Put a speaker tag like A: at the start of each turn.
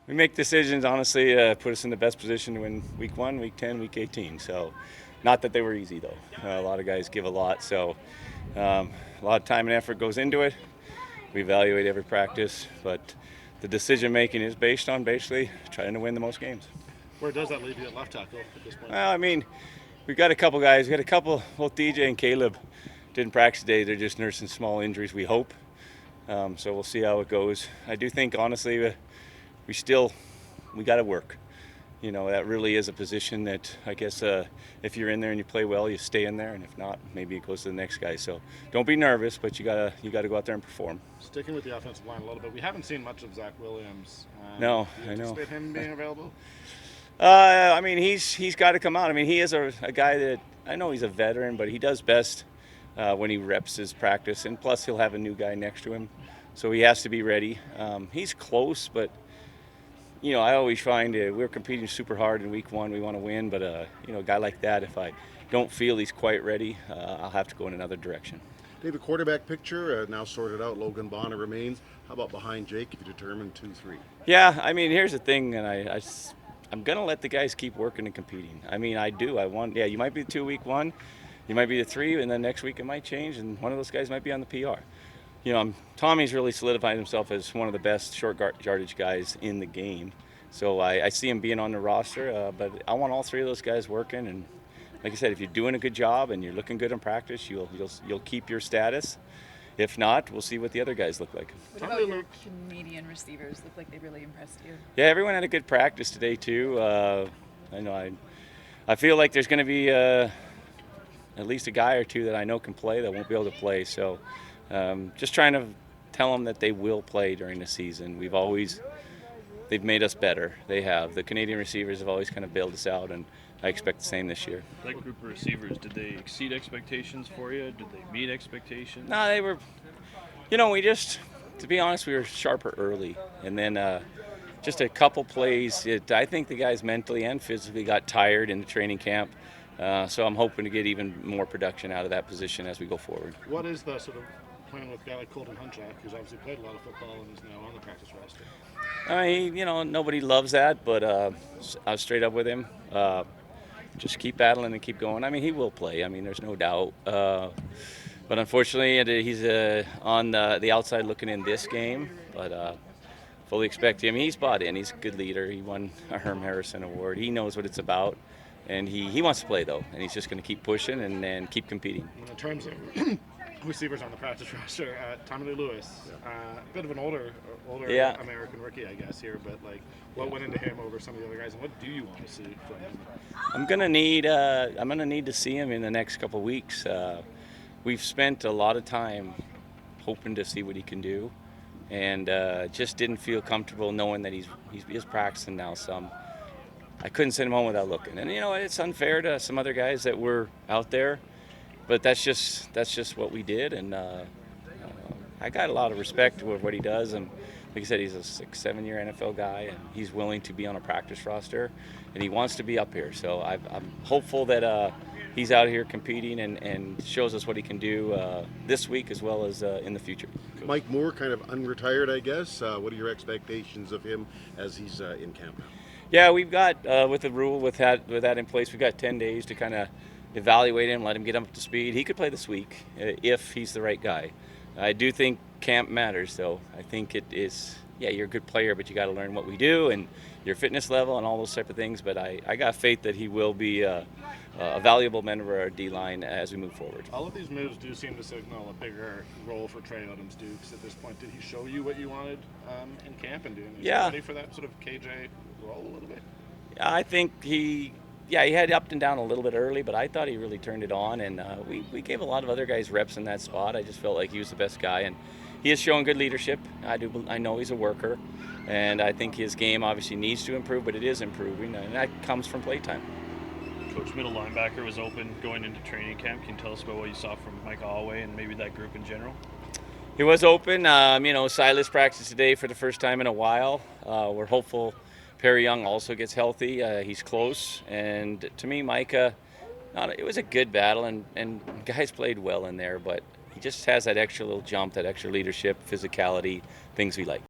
A: We make decisions, honestly, put us in the best position to win week 1, week 10, week 18. So, not that they were easy, though. A lot of guys give a lot, so a lot of time and effort goes into it. We evaluate every practice, but the decision making is based on basically trying to win the most games.
B: Where does that leave you at left tackle at this point?
A: Well, I mean, we've got a couple guys. Both DJ and Caleb didn't practice today. They're just nursing small injuries, we hope. So we'll see how it goes. I do think, honestly, we got to work. You know, that really is a position that I guess if you're in there and you play well, you stay in there, and if not, maybe it goes to the next guy. So don't be nervous, but you gotta go out there and perform.
B: Sticking with the offensive line a little bit, we haven't seen much of Zach Williams.
A: No,
B: do you
A: I know.
B: anticipate him being available?
A: I mean, he's got to come out. I mean, he is a guy that I know he's a veteran, but he does best when he reps his practice, and plus he'll have a new guy next to him, so he has to be ready. He's close, but you know, I always find we're competing super hard in week 1. We want to win, but you know, a guy like that, if I don't feel he's quite ready, I'll have to go in another direction.
C: Dave, the quarterback picture now sorted out. Logan Bonner remains. How about behind Jake if you determine 2-3?
A: Yeah, I mean, here's the thing, and I'm gonna let the guys keep working and competing. I mean, I do. Yeah, you might be the 2 week 1, you might be the 3, and then next week it might change, and one of those guys might be on the PR. You know, Tommy's really solidified himself as one of the best short yardage guys in the game. So I see him being on the roster, but I want all 3 of those guys working. And like I said, if you're doing a good job and you're looking good in practice, you'll keep your status. If not, we'll see what the other guys look like.
D: What about your Canadian receivers? Look like they really impressed you.
A: Yeah, everyone had a good practice today too. I know I feel like there's going to be at least a guy or 2 that I know can play that won't be able to play. So just trying to tell them that they will play during the season. They've made us better. They have. The Canadian receivers have always kind of bailed us out, and I expect the same this year.
E: That group of receivers, did they exceed expectations for you? Did they meet expectations?
A: No, they were, you know, to be honest, we were sharper early. And then just a couple plays, I think the guys mentally and physically got tired in the training camp. So I'm hoping to get even more production out of that position as we go forward.
B: What is the sort of plan with a guy like Colton Hunchak, who's obviously played a lot of football and is now on the practice roster?
A: I mean, you know, nobody loves that, but I was straight up with him. Just keep battling and keep going. I mean, he will play. I mean, there's no doubt. But unfortunately, he's on the outside looking in this game. But fully expect him. He's bought in. He's a good leader. He won a Herm Harrison Award. He knows what it's about. And he wants to play, though. And he's just going to keep pushing and keep competing.
B: In terms of receivers on the practice roster, Tommy Lee Lewis, a bit of an older American rookie, I guess, here, but like, what went into him over some of the other guys, and what do you want to see from him?
A: I'm gonna need to see him in the next couple of weeks. We've spent a lot of time hoping to see what he can do, and just didn't feel comfortable knowing that he's practicing now some. I couldn't send him home without looking, and you know, it's unfair to some other guys that were out there. But that's just what we did, and I got a lot of respect for what he does. And like I said, he's a 6-7 year NFL guy, and he's willing to be on a practice roster, and he wants to be up here. So I'm hopeful that he's out here competing and shows us what he can do this week as well as in the future.
C: Mike Moore, kind of unretired, I guess. What are your expectations of him as he's in camp now?
A: Yeah, we've got with the rule with that in place, we've got 10 days to kind of evaluate him, let him get up to speed. He could play this week if he's the right guy. I do think camp matters, though. I think it is, yeah, you're a good player, but you got to learn what we do and your fitness level and all those type of things. But I got faith that he will be a valuable member of our D-line as we move forward.
B: All of these moves do seem to signal a bigger role for Trey Adams-Dukes at this point. Did he show you what you wanted in camp and doing? Is he ready for that sort of KJ role a little bit?
A: I think he had up and down a little bit early, but I thought he really turned it on, and we gave a lot of other guys reps in that spot. I just felt like he was the best guy, and he has shown good leadership. I know he's a worker, and I think his game obviously needs to improve, but it is improving, and that comes from playtime.
E: Coach, middle linebacker was open going into training camp. Can you tell us about what you saw from Mike Holloway and maybe that group in general?
A: He was open. You know, Silas practiced today for the first time in a while. We're hopeful Perry Young also gets healthy. He's close. And to me, Micah, it was a good battle, and guys played well in there, but he just has that extra little jump, that extra leadership, physicality, things we like.